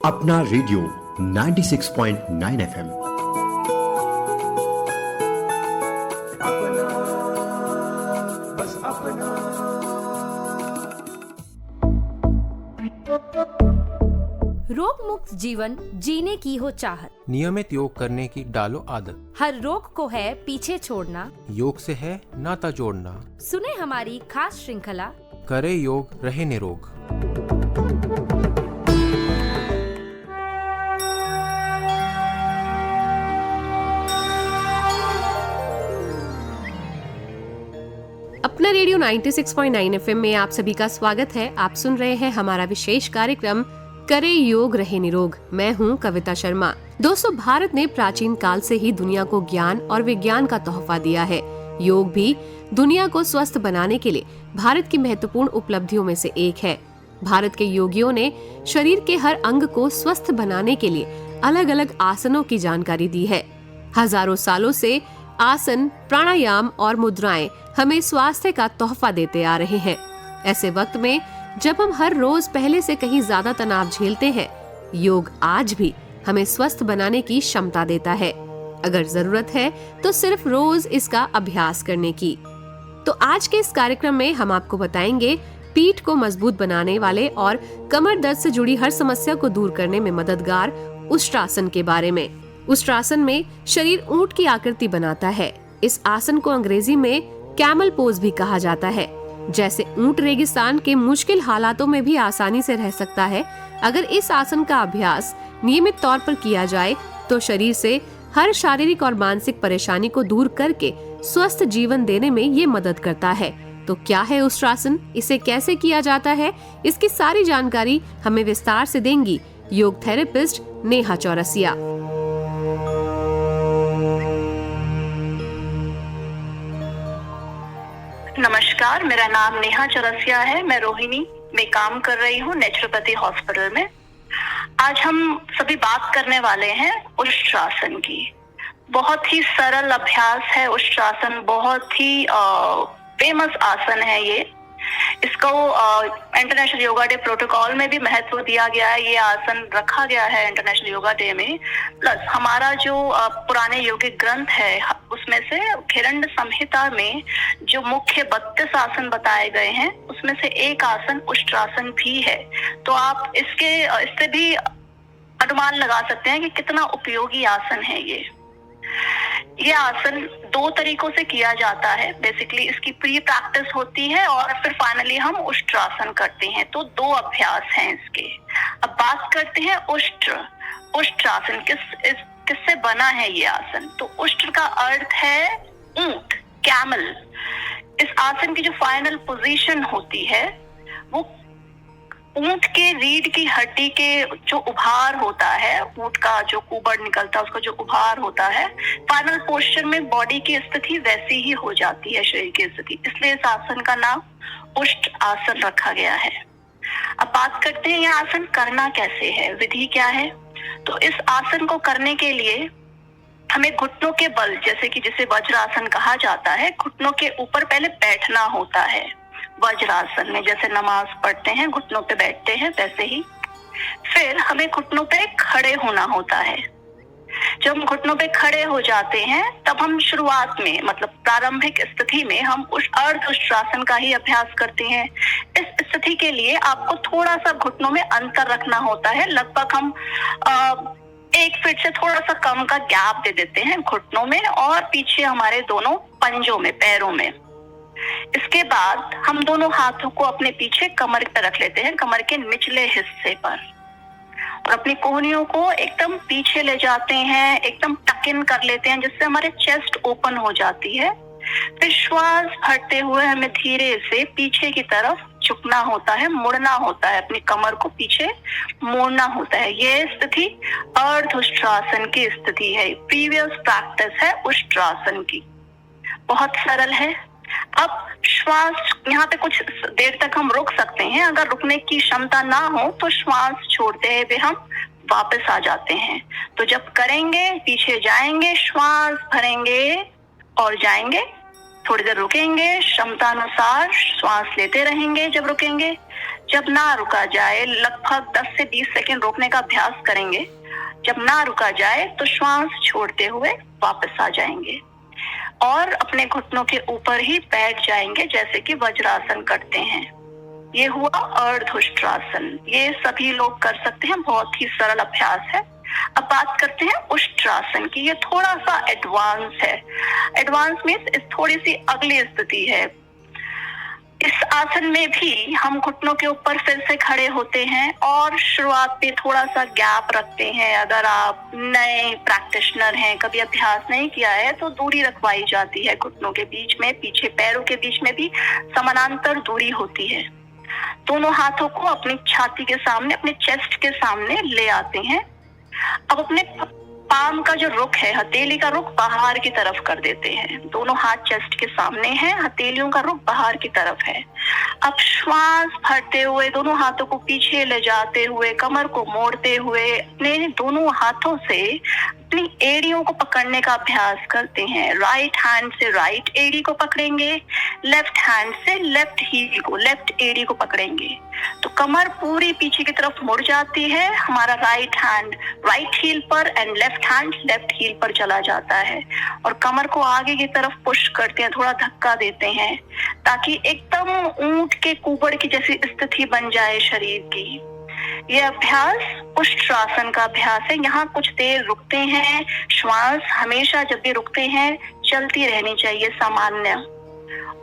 अपना radio 96.9 FM। रोग मुक्त जीवन जीने की हो चाहत, नियमित योग करने की डालो आदत। हर रोग को है पीछे छोड़ना, योग से है नाता जोड़ना। सुने हमारी खास श्रृंखला करे योग रहे निरोग। अपना रेडियो 96.9 FM में आप सभी का स्वागत है। आप सुन रहे हैं हमारा विशेष कार्यक्रम करे योग रहे निरोग। मैं हूं कविता शर्मा। दोस्तों, भारत ने प्राचीन काल से ही दुनिया को ज्ञान और विज्ञान का तोहफा दिया है। योग भी दुनिया को स्वस्थ बनाने के लिए भारत की महत्वपूर्ण उपलब्धियों में से एक है। भारत के योगियों ने शरीर के हर अंग को स्वस्थ बनाने के लिए अलग अलग आसनों की जानकारी दी है। हजारों सालों से आसन, प्राणायाम और मुद्राएं हमें स्वास्थ्य का तोहफा देते आ रहे हैं। ऐसे वक्त में जब हम हर रोज पहले से कहीं ज्यादा तनाव झेलते हैं, योग आज भी हमें स्वस्थ बनाने की क्षमता देता है, अगर जरूरत है तो सिर्फ रोज इसका अभ्यास करने की। तो आज के इस कार्यक्रम में हम आपको बताएंगे पीठ को मजबूत बनाने वाले और कमर दर्द से जुड़ी हर समस्या को दूर करने में मददगार उष्ट्रासन के बारे में। उष्ट्रासन में शरीर ऊंट की आकृति बनाता है। इस आसन को अंग्रेजी में कैमल पोज भी कहा जाता है। जैसे ऊंट रेगिस्तान के मुश्किल हालातों में भी आसानी से रह सकता है, अगर इस आसन का अभ्यास नियमित तौर पर किया जाए तो शरीर से हर शारीरिक और मानसिक परेशानी को दूर करके स्वस्थ जीवन देने में ये मदद करता है। तो क्या है उष्ट्रासन, इसे कैसे किया जाता है, इसकी सारी जानकारी हमें विस्तार से देंगी योग थेरेपिस्ट नेहा चौरसिया। नमस्कार, मेरा नाम नेहा चौरसिया है। मैं रोहिणी में काम कर रही हूँ, नेचुरोपैथी हॉस्पिटल में। आज हम सभी बात करने वाले हैं उष्ट्रासन की। बहुत ही सरल अभ्यास है उष्ट्रासन, बहुत ही फेमस आसन है ये। इसको इंटरनेशनल योगा डे प्रोटोकॉल में भी महत्व दिया गया है। ये आसन रखा गया है इंटरनेशनल योगा डे में। प्लस हमारा जो पुराने योगिक ग्रंथ है उसमें से खिरंड संहिता में जो मुख्य 32 आसन बताए गए हैं उसमें से एक आसन उष्ट्रासन भी है। तो आप इससे भी अनुमान लगा सकते हैं कि कितना उपयोगी आसन है ये आसन 2 तरीकों से किया जाता है। बेसिकली इसकी प्री प्रैक्टिस होती है और फिर फाइनली हम उष्ट्रासन करते हैं। तो 2 अभ्यास हैं इसके। अब बात करते हैं उष्ट्रासन किससे बना है ये आसन। तो उष्ट्र का अर्थ है ऊंट, कैमल। इस आसन की जो फाइनल पोजीशन होती है वो ऊंट के रीढ़ की हड्डी के जो उभार होता है, ऊंट का जो कुबड़ निकलता है उसका जो उभार होता है, फाइनल पोस्चर में बॉडी की स्थिति वैसी ही हो जाती है, शरीर की स्थिति। इसलिए इस आसन का नाम उष्ट्र आसन रखा गया है। अब बात करते हैं ये आसन करना कैसे है, विधि क्या है। तो इस आसन को करने के लिए हमें घुटनों के बल, जैसे कि जिसे वज्रासन कहा जाता है, घुटनों के ऊपर पहले बैठना होता है। वज्रासन में जैसे नमाज पढ़ते हैं घुटनों पे बैठते हैं, वैसे ही फिर हमें घुटनों पे खड़े होना होता है। जब हम घुटनों पे खड़े हो जाते हैं तब हम शुरुआत में, मतलब प्रारंभिक स्थिति में, हम उस अर्ध उष्ट्रासन का ही अभ्यास करते हैं। इस स्थिति के लिए आपको थोड़ा सा घुटनों में अंतर रखना होता है। लगभग हम 1 फीट से थोड़ा सा कम का गैप दे देते हैं घुटनों में और पीछे हमारे दोनों पंजों में, पैरों में। इसके बाद हम दोनों हाथों को अपने पीछे कमर पर रख लेते हैं, कमर के निचले हिस्से पर, और अपनी कोहनियों को एकदम पीछे ले जाते हैं, एकदम टक इन कर लेते हैं, जिससे हमारे चेस्ट ओपन हो जाती है। फिर श्वास भरते हुए हमें धीरे से पीछे की तरफ झुकना होता है, मुड़ना होता है, अपनी कमर को पीछे मोड़ना होता है। ये स्थिति अर्ध उष्ट्रासन की स्थिति है, प्रीवियस प्रैक्टिस है उष्ट्रासन की। बहुत सरल है। अब श्वास यहाँ पे कुछ देर तक हम रुक सकते हैं। अगर रुकने की क्षमता ना हो तो श्वास छोड़ते हुए हम वापस आ जाते हैं। तो जब करेंगे पीछे जाएंगे, श्वास भरेंगे और जाएंगे, थोड़ी देर रुकेंगे, क्षमता अनुसार श्वास लेते रहेंगे। जब रुकेंगे जब ना रुका जाए, लगभग 10 से 20 सेकंड रोकने का अभ्यास करेंगे। जब ना रुका जाए तो श्वास छोड़ते हुए वापस आ जाएंगे और अपने घुटनों के ऊपर ही बैठ जाएंगे, जैसे कि वज्रासन करते हैं। ये हुआ अर्धउष्ट्रासन। ये सभी लोग कर सकते हैं, बहुत ही सरल अभ्यास है। अब बात करते हैं उष्ट्रासन की। ये थोड़ा सा एडवांस है। एडवांस मीन्स थोड़ी सी अगली स्थिति है। इस आसन में भी हम घुटनों के ऊपर फिर से खड़े होते हैं और शुरुआत में थोड़ा सा गैप रखते हैं। अगर आप नए प्रैक्टिशनर हैं, कभी अभ्यास नहीं किया है, तो दूरी रखवाई जाती है घुटनों के बीच में, पीछे पैरों के बीच में भी समानांतर दूरी होती है। दोनों हाथों को अपनी छाती के सामने, अपने चेस्ट के सामने ले आते हैं। अब अपने पाम का जो रुख है, हथेली का रुख बाहर की तरफ कर देते हैं। दोनों हाथ चेस्ट के सामने हैं, हथेलियों का रुख बाहर की तरफ है। अब श्वास भरते हुए दोनों हाथों को पीछे ले जाते हुए, कमर को मोड़ते हुए अपने दोनों हाथों से अपनी एड़ियों को पकड़ने का अभ्यास करते हैं। राइट हैंड से राइट एड़ी को पकड़ेंगे, लेफ्ट हैंड से लेफ्ट हील को, लेफ्ट एड़ी को पकड़ेंगे। तो कमर पूरी पीछे की तरफ मुड़ जाती है। हमारा राइट हैंड राइट हील पर and left hand left heel पर चला जाता है और कमर को आगे की तरफ पुश करते हैं, थोड़ा धक्का देते हैं ताकि एकदम ऊंट के कुबड़ की जैसी स्थिति बन जाए शरीर की। यह अभ्यास उष्ट्रासन का अभ्यास है। यहाँ कुछ देर रुकते हैं। श्वास हमेशा जब भी रुकते हैं चलती रहनी चाहिए सामान्य,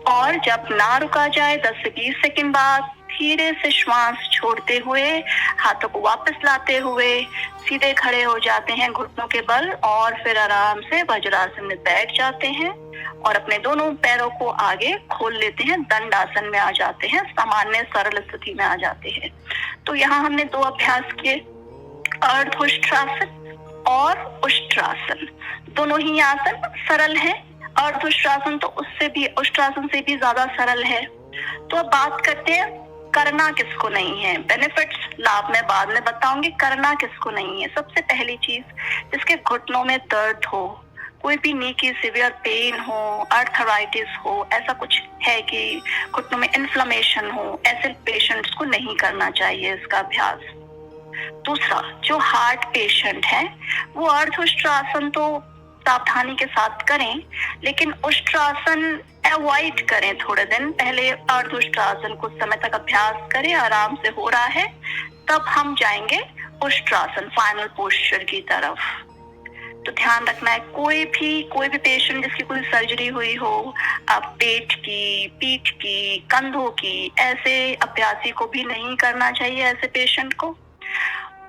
और जब ना रुका जाए 10 से 20 सेकंड बाद धीरे से श्वास छोड़ते हुए हाथों को वापस लाते हुए सीधे खड़े हो जाते हैं घुटनों के बल, और फिर आराम से वज्रासन में बैठ जाते हैं और अपने दोनों पैरों को आगे खोल लेते हैं, दंडासन में आ जाते हैं, सामान्य सरल स्थिति में आ जाते हैं। तो यहाँ हमने 2 अभ्यास किए, अर्धउष्ट्रासन और उष्ट्रासन। दोनों ही आसन सरल है। अर्धउष्ट्रासन तो उससे भी, उष्ट्रासन से भी ज्यादा सरल है। तो अब बात करते हैं करना किसको नहीं है। बेनिफिट्स, लाभ मैं बाद में बताऊंगी। करना किसको नहीं है? सबसे पहली चीज, जिसके घुटनों में दर्द हो, कोई भी नी की सीवियर पेन हो, आर्थराइटिस हो, ऐसा कुछ है कि घुटनों में इन्फ्लेमेशन हो, ऐसे पेशेंट्स को नहीं करना चाहिए इसका अभ्यास। दूसरा, जो हार्ट पेशेंट है वो अर्धउष्ट्रासन तो सावधानी के साथ करें, लेकिन उष्ट्रासन अवॉइड करें थोड़े दिन। पहले अर्धउष्ट्रासन कुछ समय तक अभ्यास करें, आराम से हो रहा है, तब हम जाएंगे उष्ट्रासन, फाइनल पोस्चर की तरफ। तो ध्यान रखना है, कोई भी पेशेंट जिसकी कोई सर्जरी हुई हो, पेट की, पीठ की, कंधों की, ऐसे अभ्यासी को भी नहीं करना चाहिए, ऐसे पेशेंट को।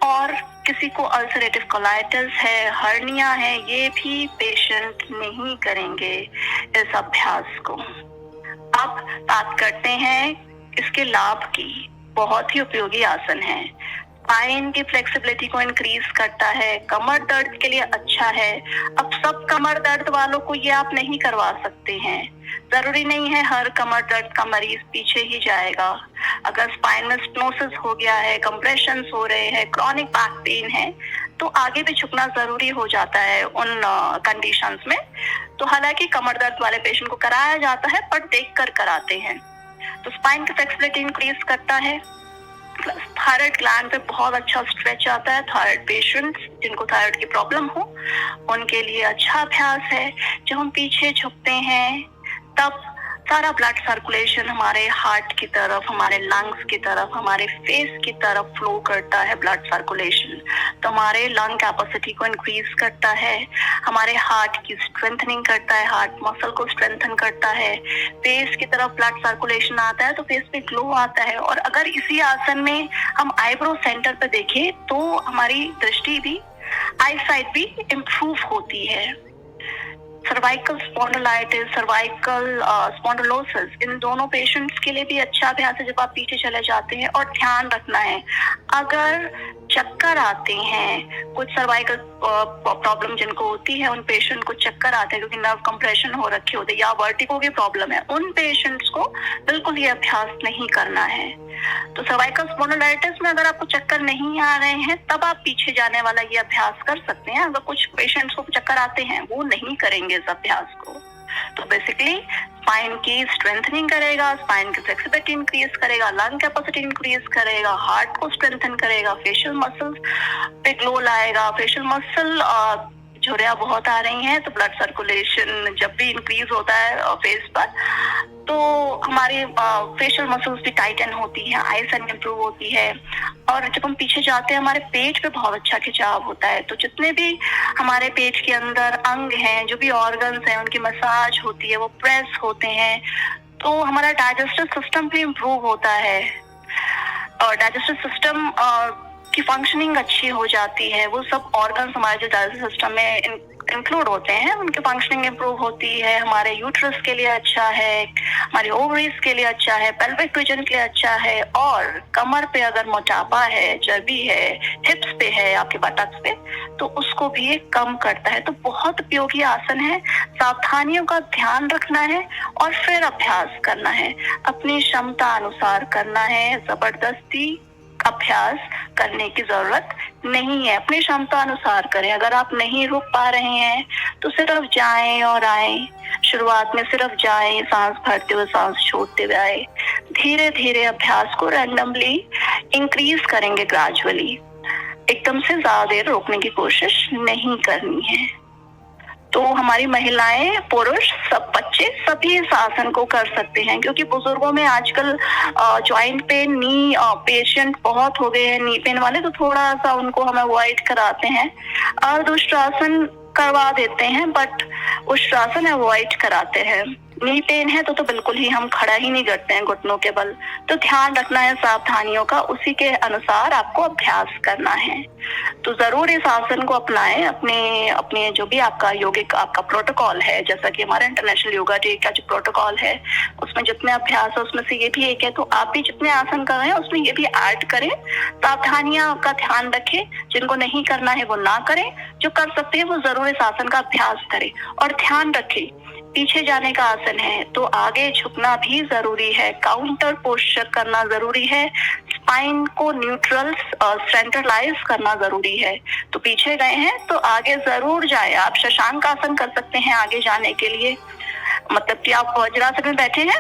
और किसी को अल्सरेटिव कोलाइटिस है, हर्निया है, ये भी पेशेंट नहीं करेंगे इस अभ्यास को। अब बात करते हैं इसके लाभ की। बहुत ही उपयोगी आसन है। स्पाइन की फ्लेक्सिबिलिटी को इंक्रीज करता है, कमर दर्द के लिए अच्छा है। अब सब कमर दर्द वालों को ये आप नहीं करवा सकते हैं। जरूरी नहीं है हर कमर दर्द का मरीज पीछे ही जाएगा। अगर स्पाइन में स्टेनोसिस हो गया है, कंप्रेशंस हो रहे हैं, क्रॉनिक बैक पेन है, तो आगे भी झुकना जरूरी हो जाता है उन कंडीशंस में। तो हालांकि कमर दर्द वाले पेशेंट को कराया जाता है, पर देख कर कराते हैं। तो स्पाइन की फ्लेक्सिबिलिटी इंक्रीज करता है। थायराइड ग्लैंड पे बहुत अच्छा स्ट्रेच आता है। थायराइड पेशेंट्स जिनको थायराइड की प्रॉब्लम हो, उनके लिए अच्छा अभ्यास है। जब हम पीछे झुकते हैं तब सारा ब्लड सर्कुलेशन हमारे हार्ट की तरफ, हमारे लंग्स की तरफ, हमारे फेस की तरफ फ्लो करता है ब्लड सर्कुलेशन। तो हमारे लंग कैपेसिटी को इंक्रीज करता है, हमारे हार्ट की स्ट्रेंथनिंग करता है, हार्ट मसल को स्ट्रेंथन करता है। फेस की तरफ ब्लड सर्कुलेशन आता है तो फेस पे ग्लो आता है। और अगर इसी आसन में हम आईब्रो सेंटर पे देखें तो हमारी दृष्टि भी, आई साइट भी इम्प्रूव होती है। सर्वाइकल स्पॉन्डिलाइटिस, सर्वाइकल स्पॉन्डिलोसिस, इन दोनों पेशेंट्स के लिए भी अच्छा अभ्यास है जब आप पीछे चले जाते हैं। और ध्यान रखना है, अगर चक्कर आते हैं, कुछ सर्वाइकल प्रॉब्लम जिनको होती है, उन पेशेंट को चक्कर आते हैं क्योंकि नर्व कंप्रेशन हो रखे होते हैं या वर्टिगो की प्रॉब्लम है, उन पेशेंट्स को बिल्कुल ये अभ्यास नहीं करना है। तो सर्वाइकल स्पॉन्डिलाइटिस में अगर आपको चक्कर नहीं आ रहे हैं तब आप पीछे जाने वाला ये अभ्यास कर सकते हैं। अगर कुछ पेशेंट्स को चक्कर आते हैं वो नहीं करेंगे इस अभ्यास को। तो बेसिकली स्पाइन की स्ट्रेंथनिंग करेगा, स्पाइन की फ्लेक्सिबिलिटी इंक्रीज करेगा, लंग कैपेसिटी इंक्रीज करेगा, हार्ट को स्ट्रेंथन करेगा, फेशियल मसल्स पे ग्लो लाएगा। फेशियल मसल झुर्रियां बहुत आ रही हैं तो ब्लड सर्कुलेशन जब भी इंक्रीज होता है फेस पर तो हमारी फेशियल मसल्स भी टाइटन होती हैं, आई साइट इंप्रूव होती है। और जब हम पीछे जाते हैं हमारे पेट पे बहुत अच्छा खिंचाव होता है, तो जितने भी हमारे पेट के अंदर अंग हैं, जो भी ऑर्गन्स हैं, उनकी मसाज होती है, वो प्रेस होते हैं, तो हमारा डाइजेस्टिव सिस्टम भी इम्प्रूव होता है और डाइजेस्टिव सिस्टम की फंक्शनिंग अच्छी हो जाती है। वो सब ऑर्गन्स हमारे जो डाइजेस्टिव सिस्टम में इंक्लूड होते हैं उनकी फंक्शनिंग इंप्रूव होती है। हमारे यूट्रस के लिए अच्छा है, हमारे ओवरीज के लिए अच्छा है, पेल्विक रीजन के लिए अच्छा है। और कमर पे अगर मोटापा है, चर्बी है, हिप्स पे है, आपके बटक्स पे, तो उसको भी ये कम करता है। तो बहुत उपयोगी आसन है। सावधानियों का ध्यान रखना है और फिर अभ्यास करना है, अपनी क्षमता अनुसार करना है। जबरदस्ती अभ्यास करने की जरूरत नहीं है, अपनी क्षमता अनुसार करें। अगर आप नहीं रुक पा रहे हैं तो सिर्फ जाएं और आएं। शुरुआत में सिर्फ जाएं, सांस भरते हुए सांस छोड़ते हुए आए। धीरे धीरे अभ्यास को रैंडमली इंक्रीज करेंगे, ग्रेजुअली। एकदम से ज्यादा देर रोकने की कोशिश नहीं करनी है। तो हमारी महिलाएं, पुरुष, सब बच्चे सभी इस आसन को कर सकते हैं, क्योंकि बुजुर्गों में आजकल जॉइंट पेन, नी पेशेंट बहुत हो गए हैं, नी पेन वाले, तो थोड़ा सा उनको हम अवॉइड कराते हैं। अर्धउष्ट्रासन करवा देते हैं, बट उष्ट्रासन अवॉइड कराते हैं। नी पेन है तो बिल्कुल ही हम खड़ा ही नहीं करते हैं घुटनों के बल। तो ध्यान रखना है सावधानियों का, उसी के अनुसार आपको अभ्यास करना है। तो जरूर इस आसन को अपनाएं। अपने जो भी आपका योगिक आपका प्रोटोकॉल है, जैसा कि हमारा इंटरनेशनल योगा डे का जो प्रोटोकॉल है, उसमें जितने अभ्यास है उसमें से ये भी एक है। तो आप भी जितने आसन कर रहे हैं उसमें ये भी ऐड करें। सावधानियां का ध्यान रखें, जिनको नहीं करना है वो ना करें, जो कर सकते हैं वो जरूर इस आसन का अभ्यास करें। और ध्यान रखें, पीछे जाने का आसन है तो आगे झुकना भी जरूरी है, काउंटर पोस्चर करना जरूरी है, स्पाइन को न्यूट्रल सेंट्रलाइज करना जरूरी है। तो पीछे गए हैं तो आगे जरूर जाए। आप शशांक आसन कर सकते हैं आगे जाने के लिए, मतलब कि आप वज्रासन में बैठे हैं,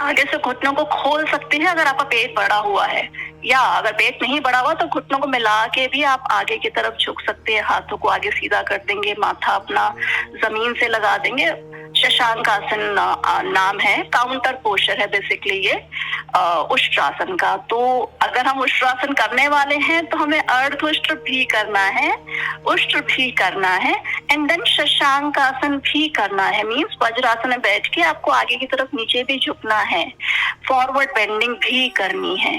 आगे से घुटनों को खोल सकते हैं अगर आपका पेट बड़ा हुआ है, या अगर पेट नहीं बड़ा हुआ तो घुटनों को मिला के भी आप आगे की तरफ झुक सकते हैं। हाथों को आगे सीधा कर देंगे, माथा अपना जमीन से लगा देंगे। शशांक आसन नाम है, काउंटर पोस्चर है बेसिकली ये उष्ट्रासन का। तो अगर हम उष्ट्रासन करने वाले हैं तो हमें अर्धउष्ट्र भी करना है, उष्ट्र भी करना है, एंड देन शशांक आसन भी करना है। मींस वज्रासन में बैठ के आपको आगे की तरफ नीचे भी झुकना है, फॉरवर्ड बेंडिंग भी करनी है।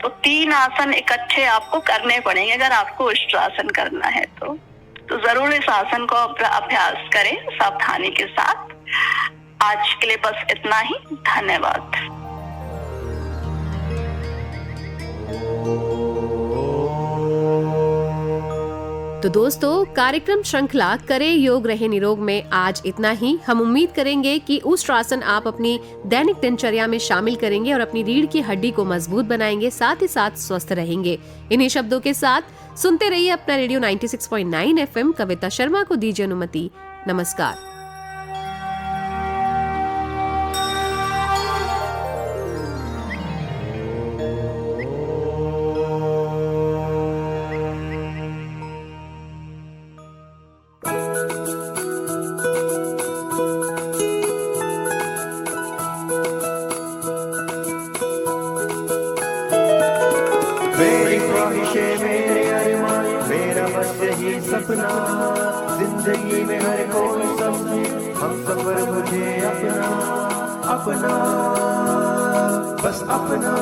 तो 3 आसन इकट्ठे आपको करने पड़ेंगे अगर आपको उष्ट्रासन करना है तो जरूर इस आसन को अभ्यास करें सावधानी के साथ। आज के लिए बस इतना ही। धन्यवाद। तो दोस्तों, कार्यक्रम श्रृंखला करे योग रहे निरोग में आज इतना ही। हम उम्मीद करेंगे कि उष्ट्रासन आप अपनी दैनिक दिनचर्या में शामिल करेंगे और अपनी रीढ़ की हड्डी को मजबूत बनाएंगे, साथ ही साथ स्वस्थ रहेंगे। इन्हीं शब्दों के साथ सुनते रहिए अपना रेडियो 96.9 FM। कविता शर्मा को दीजिए अनुमति। नमस्कार। मेरी ख्वाहिशें, मेरे अरमान, मेरा बस यही सपना, जिंदगी में हर कोई समझे हम सफर मुझे अपना अपना, बस अपना।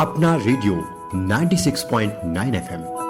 अपना रेडियो 96.9 FM।